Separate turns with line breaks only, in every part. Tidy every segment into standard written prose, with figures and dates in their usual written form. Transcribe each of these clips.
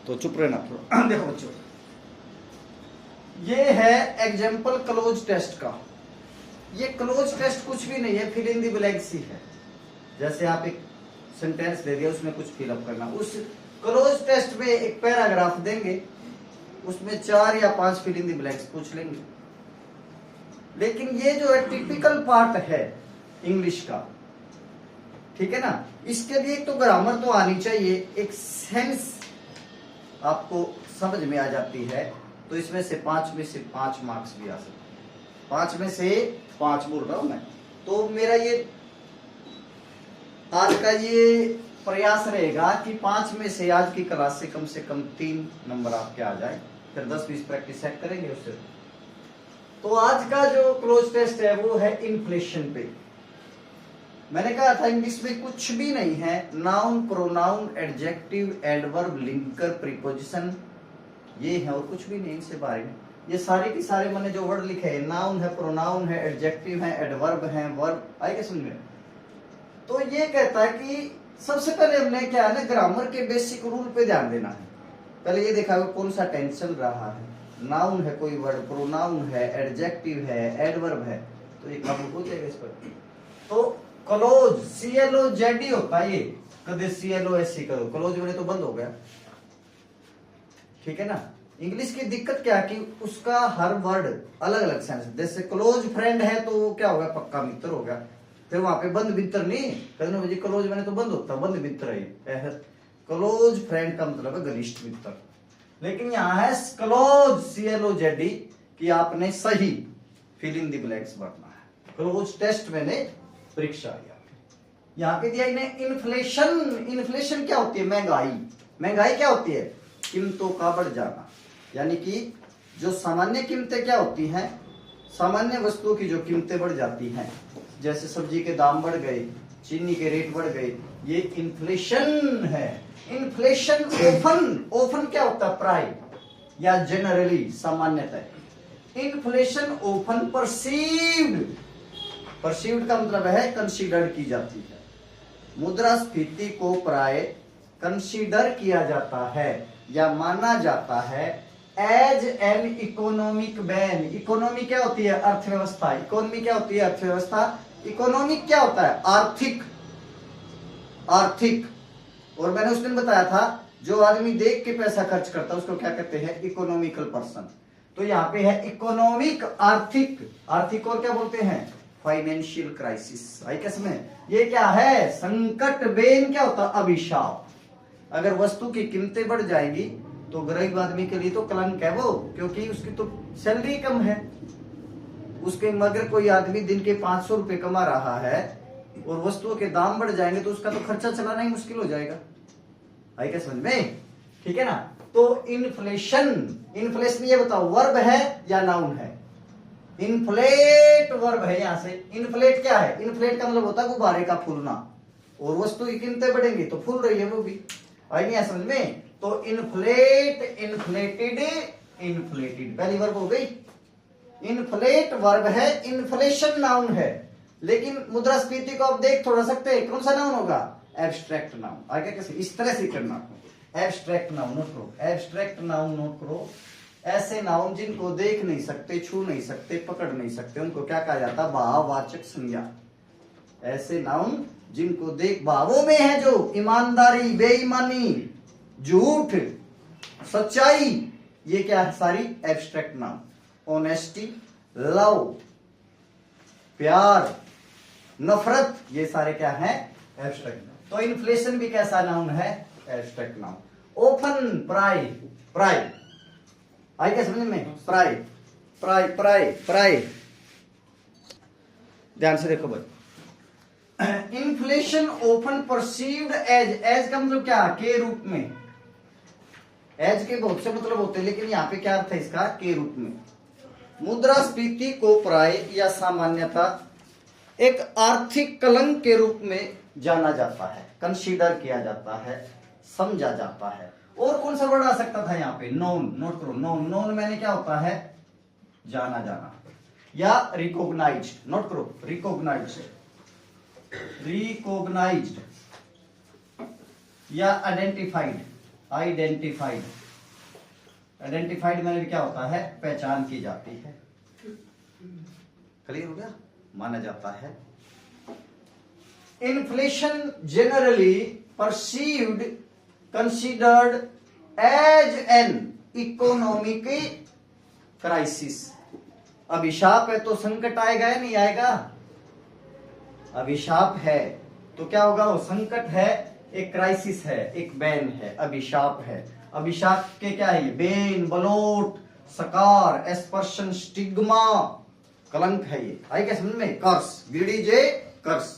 तो चुप रहना थोड़ा। देखो बच्चों, ये है एग्जाम्पल क्लोज टेस्ट का। ये क्लोज टेस्ट कुछ भी नहीं है, फिल इन द ब्लैंक्स ही है। जैसे आप एक सेंटेंस दे दिया, उसमें कुछ फिलअप करना। उस क्लोज टेस्ट में एक पैराग्राफ देंगे, उसमें 4 या 5 फिल इन द ब्लैंक्स पूछ लेंगे। लेकिन ये जो है टिपिकल पार्ट है इंग्लिश का, ठीक है ना, इसके लिए एक तो ग्रामर तो आनी चाहिए, एक सेंस आपको समझ में आ जाती है, तो इसमें से 5 में से 5 मार्क्स भी आ सकते हैं। 5 में से 5 बोल रहा हूं मैं। तो मेरा ये आज का ये प्रयास रहेगा कि 5 में से आज की क्लास से कम 3 नंबर आपके आ जाए, फिर 10-20 प्रैक्टिस सेट करेंगे उससे। तो आज का जो क्लोज टेस्ट है वो है इन्फ्लेशन पे। मैंने कहा था इंग्लिश में कुछ भी नहीं है, noun, pronoun, adjective, adverb, linker, preposition, ये है और कुछ भी नहीं इनसे बारे में। ये सारे के सारे मैंने जो वर्ड लिखे हैं, नाउन है, प्रोनाउन है, एडजेक्टिव है, एडवर्ब है, वर्ब, आए क्या समझ में? तो ये कहता है कि सबसे पहले हमने क्या है ना, ग्रामर के बेसिक रूल पे ध्यान देना है। पहले ये देखा कौन सा टेंस चल रहा है, नाउन है कोई वर्ड, प्रोनाउन है, एडजेक्टिव है, एडवर्ब है, तो ये काबू हो जाएगा इस पर। तो क्लोज, CLOZ होता है ये, कदे CLOSE करो, क्लोज बने तो बंद हो गया, ठीक है ना। इंग्लिश की दिक्कत क्या कि उसका हर वर्ड अलग अलग सेंस। जैसे क्लोज फ्रेंड है तो वो क्या हो गया, पक्का मित्र हो गया। फिर वहां पे बंद मित्र नहीं, कहते मुझे क्लोज बने तो बंद होता, बंद मित्र है। क्लोज फ्रेंड का मतलब है घनिष्ठ मित्र। लेकिन यहाँ है क्लोज CLOZ कि आपने सही फिल इन द ब्लैंक्स भरना है। क्लोज टेस्ट मैंने परीक्षा यहाँ पे दिया इन्हें इन्फ्लेशन। इन्फ्लेशन क्या होती है? महंगाई। महंगाई क्या होती है? कीमतों का बढ़ जाना। यानी कि जो सामान्य कीमतें क्या होती हैं, सामान्य वस्तुओं की जो कीमतें बढ़ जाती हैं, जैसे सब्जी के दाम बढ़ गए, चीनी के रेट बढ़ गए, ये इन्फ्लेशन है। इन्फ्लेशन ओफन क्या होता है? प्राय या जनरली, सामान्यतः। इन्फ्लेशन ओफन परसीव्ड का मतलब है कंसीडर की जाती है। मुद्रास्फीति को प्राय कंसीडर किया जाता है या माना जाता है as an economic bane. Economy क्या होती है? अर्थव्यवस्था। इकोनॉमी क्या होती है? अर्थव्यवस्था। इकोनॉमिक क्या होता है? आर्थिक। और मैंने उस दिन बताया था जो आदमी देख के पैसा खर्च करता है उसको क्या कहते हैं? Economical person. तो यहाँ पे है इकोनॉमिक, आर्थिक और क्या बोलते हैं? Financial crisis. आई क्या समझ? ये क्या है? संकट। बेन क्या होता? अभिशाप। अगर वस्तु की कीमतें बढ़ जाएगी तो गरीब आदमी के लिए तो कलंक है वो, क्योंकि उसकी तो सैलरी कम है। उसके मगर कोई आदमी दिन के 500 रुपए कमा रहा है और वस्तुओं के दाम बढ़ जाएंगे तो उसका तो खर्चा चलाना ही मुश्किल हो जाएगा। आई क्या समझ में? ठीक है ना। तो इन्फ्लेशन ये बताओ वर्ब है या नाउन है? इन्फ्लेट वर्ब है। यहां से इन्फ्लेट क्या है? इन्फ्लेट का मतलब होता है गुब्बारे का फूलना, और वस्तु की कीमतें बढ़ेंगी तो फूल रही है वो भी। आई नहीं समझ में? तो इन्फ्लेट, इन्फ्लेटेड, इन्फ्लेटेड, पहली वर्ब हो गई। इन्फ्लेट वर्ब है, इन्फ्लेशन नाउन है। लेकिन मुद्रास्फीति को आप देख थोड़ा सकते हैं, कौन सा नाउन होगा? Abstract noun. आगे कैसे? इस तरह से करना, एब्स्ट्रैक्ट नाउन नोट करो, एब्स्ट्रैक्ट नाउन नोट करो। ऐसे नाउन जिनको देख नहीं सकते, छू नहीं सकते, पकड़ नहीं सकते, उनको क्या कहा जाता है? भाववाचक संज्ञा। ऐसे नाउन जिनको देख, भावों में है जो ईमानदारी, बेईमानी, झूठ, सच्चाई, ये क्या है? सारी एब्स्ट्रैक्ट नाउन। ऑनेस्टी, लव, प्यार, नफरत, ये सारे क्या है? Abstract noun. तो इन्फ्लेशन भी कैसा नाउन है? Abstract noun. ओपन, प्राय, आई क्या समझ में? प्राय, ध्यान से देखो भाई। इन्फ्लेशन ओपन परसीव्ड एज का मतलब क्या? के रूप में। एज के बहुत से मतलब होते हैं, लेकिन यहाँ पे क्या अर्थ है इसका? के रूप में। मुद्रास्फीति को प्राय या सामान्यतः एक आर्थिक कलंक के रूप में जाना जाता है, कंसीडर किया जाता है, समझा जाता है। और कौन सा वर्ड आ सकता था यहाँ पे? नोन। नोट करो, नोन मैंने क्या होता है? जाना या रिकॉग्नाइज्ड। नोट करो, रिकॉग्नाइज्ड या आइडेंटिफाइड। आइडेंटिफाइड। आइडेंटिफाइड मैंने क्या होता है, पहचान की जाती है। क्लियर हो गया, माना जाता है। Inflation generally perceived considered as an economic crisis. अभिशाप है तो संकट आएगा या नहीं आएगा? अभिशाप है तो क्या होगा, वो संकट है, एक क्राइसिस है, एक बैन है, अभिशाप है। अभिशाप के क्या है, बेन, बलोट, सकार, एस्पर्शन, स्टिग्मा, कलंक है ये। आई क्या समझ में? कर्स, बीडीजे कर्स।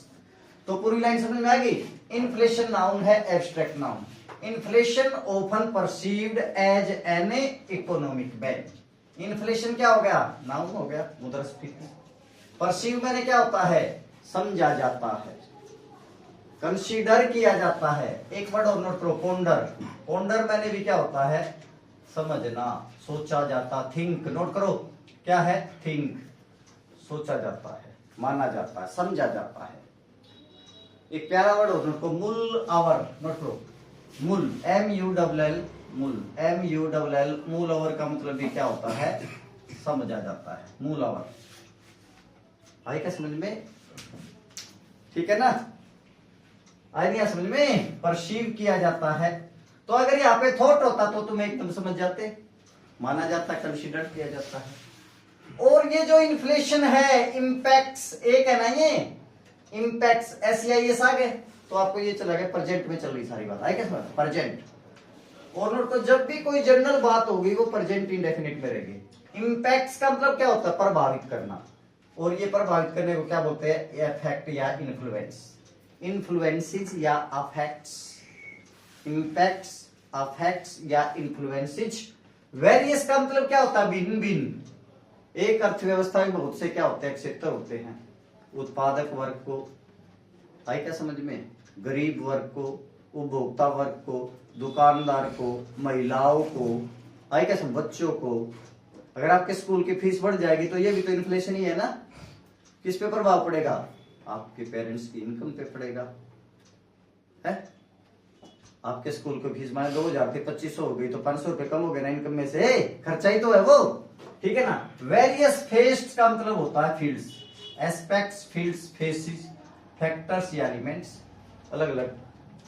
तो पूरी लाइन समझ में आ गई। इन्फ्लेशन नाउन है, abstract noun. Inflation often perceived as an economic bane. Inflation क्या हो गया, नाउन हो गया, मुद्रास्फीति। परसीव मैंने क्या होता है, समझा जाता है, कंसीडर किया जाता है। एक वर्ड और नोट करो, पोंडर। पोंडर मैंने भी क्या होता है, समझना, सोचा जाता, थिंक। नोट करो, क्या है, थिंक, सोचा जाता है, माना जाता है, समझा जाता है। एक प्यारा वर्ड और नोट करो, मूल आवर। नोट करो, मूल, MULL, मूल, MULL। मूल आवर का मतलब भी क्या होता है, समझा जाता है, मूल आवर। आई क्या समझ में? ठीक है ना, आई नहीं समझ में? परसीव किया जाता है। तो अगर यहाँ पे थॉट होता तो तुम्हें एकदम समझ जाते, माना जाता, कंसीडर किया जाता है। और ये जो इन्फ्लेशन है, इंपैक्ट्स, एक है ना ये, इंपैक्ट्स, SEIS आ गए तो आपको ये चला गया, प्रेजेंट में चल रही सारी बात। आई क्या समझ, प्रेजेंट। और नोट, तो जब भी कोई जनरल बात होगी वो प्रेजेंट इंडेफिनिट में रहेगी। इंपैक्ट्स का मतलब क्या होता है, प्रभावित करना। और ये प्रभावित करने को क्या बोलते हैं, इफेक्ट या इन्फ्लुएंस। इन्फ्लुएंसेस या अफेक्ट्स, इंपैक्ट्स, अफेक्ट्स या इन्फ्लुएंसेस। वेरियस का मतलब क्या होता है, भिन्न भिन्न। एक अर्थव्यवस्था में बहुत से क्या होते हैं, क्षेत्र होते हैं। उत्पादक वर्ग को, आई क्या समझ में, गरीब वर्ग को, उपभोक्ता वर्ग को, दुकानदार को, महिलाओं को, आई क्या समझ, बच्चों को। अगर आपके स्कूल की फीस बढ़ जाएगी तो ये भी तो इन्फ्लेशन ही है ना। किस पे प्रभाव पड़ेगा, आपके पेरेंट्स की इनकम पे पड़ेगा, है? आपके स्कूल की फीस माने 2000 थी, 2500 हो गई तो 500 रुपए कम हो गए ना इनकम में से, खर्चा ही तो है वो। ठीक है ना। वेरियस फेस्ड का मतलब होता है fields, aspects, fields, faces, factors या एलिमेंट्स, अलग अलग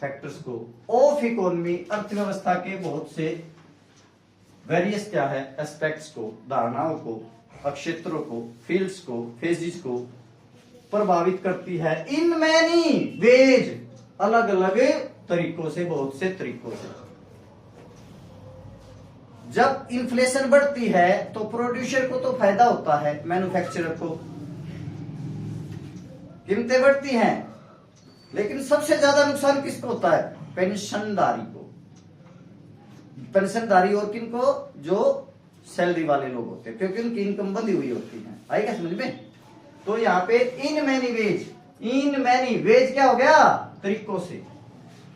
फैक्टर्स को ऑफ इकोनॉमी, अर्थव्यवस्था के बहुत से वेरियस क्या है, एस्पेक्ट्स को, धारणाओं को, क्षेत्रों को, फील्ड्स को, फेजेस को प्रभावित करती है। इन मैनी वेज, अलग अलग तरीकों से, बहुत से तरीकों से। जब इन्फ्लेशन बढ़ती है तो प्रोड्यूसर को तो फायदा होता है, मैन्युफैक्चरर को, कीमतें बढ़ती हैं। लेकिन सबसे ज्यादा नुकसान किसको होता है, पेंशनधारी को। पेंशनधारी और किनको, जो सैलरी वाले लोग होते हैं, क्योंकि उनकी इनकम बंधी हुई होती है। आई क्या समझ में? तो यहाँ पे in many ways, in many ways क्या हो गया, तरीकों से।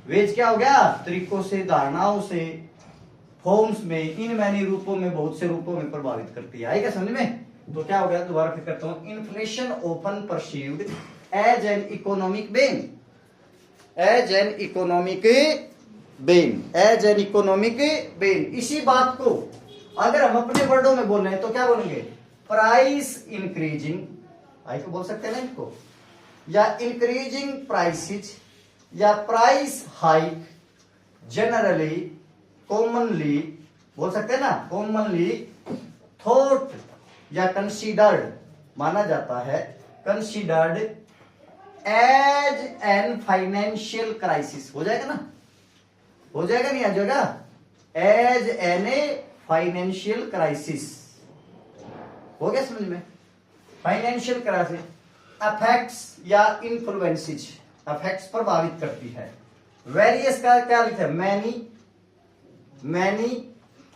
वेज क्या हो गया, तरीकों से, धारणाओं से, फॉर्म्स में, इन मैनी रूपों में, बहुत से रूपों में प्रभावित करती है। आई क्या समझ में? तो क्या हो गया, दोबारा फिर करता हूं। Inflation often perceived as an economic bane, as an economic bane, as an economic bane. इसी बात को अगर हम अपने वर्डों में बोल रहे हैं तो क्या बोलेंगे, प्राइस इंक्रीजिंग, आई को बोल सकते हैं ना इनको, या इंक्रीजिंग प्राइसेज, या प्राइस हाइक, जनरली, कॉमनली, बोल सकते हैं ना, कॉमनली, थॉट या कंसीडर्ड, माना जाता है, considered as an financial crisis. हो जाएगा ना, हो जाएगा नहीं आ जाएगा, as an a financial crisis. हो गया समझ में, फाइनेंशियल क्राइसिस। अफेक्ट्स या इन्फ्लुएंसेस, अफेक्ट्स प्रभावित करती है। वेरियस का क्या लिखा है, मैनी, मैनी,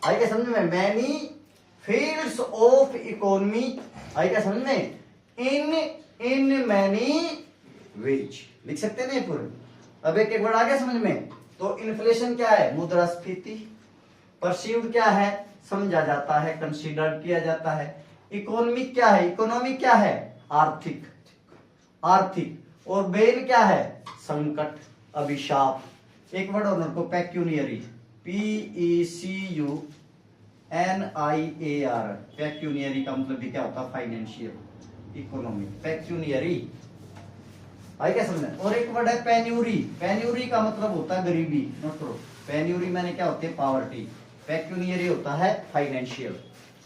आई क्या समझ में, मैनी फील्ड्स ऑफ इकोनॉमी, आई क्या समझ में, इन मैनी वेज, लिख सकते हैं ना पूरे। अब एक एक वर्ड आ गया समझ में। तो इन्फ्लेशन क्या है, मुद्रास्फीति। परसीव्ड क्या है, समझा जाता है, कंसीडर किया जाता है। इकोनॉमिक क्या है, इकोनॉमिक क्या है, आर्थिक, आर्थिक। और बेन क्या है, संकट, अभिशाप। एक वर्ड और को, पेक्यूनियरी, PECUNIAR, पेक्यूनियरी का मतलब भी क्या होता है? Financial, economic, पेक्यूनियरी। आई क्या समझ? और एक वर्ड है पेन्यूरी। पेन्यूरी का मतलब होता है गरीबी। नोट करो, पेन्यूरी मैंने क्या होती है? पॉवर्टी। पेक्यूनियरी होता है फाइनेंशियल।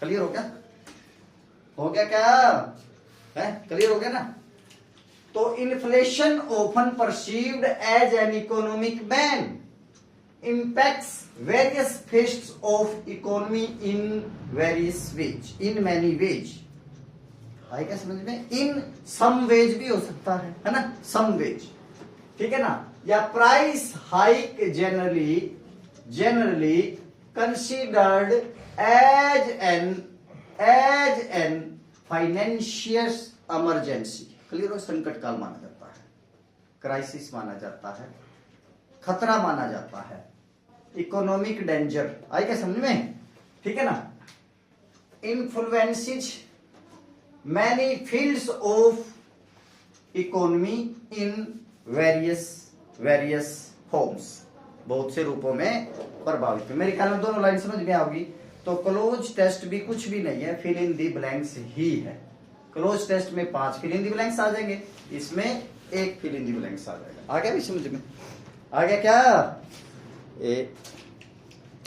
क्लियर हो गया? हो गया क्या है? क्लियर हो गया ना? तो inflation often perceived as an economic bane impacts various facets of economy in various ways, in many ways। आए क्या समझ में? in some ways भी हो सकता है ना? some ways, ठीक है ना? या price hike generally considered as an financial emergency। Clear हो? संकट काल माना जाता है, क्राइसिस माना जाता है, खतरा माना जाता है, इकोनॉमिक डेंजर। आई क्या समझ में? ठीक है ना? Influences many fields of economy in various forms, बहुत से रूपों में प्रभावित है। मेरे ख्याल में दोनों लाइन समझ में आओगी। तो क्लोज टेस्ट भी कुछ भी नहीं है, फिल इन दी ब्लैंक्स ही है। क्लोज टेस्ट में 5 फिल इन दी ब्लैंक्स आ जाएंगे, इसमें 1 फिल इन दी ब्लैंक्स आ जाएगा। आ गया भी समझ में? आ गया क्या?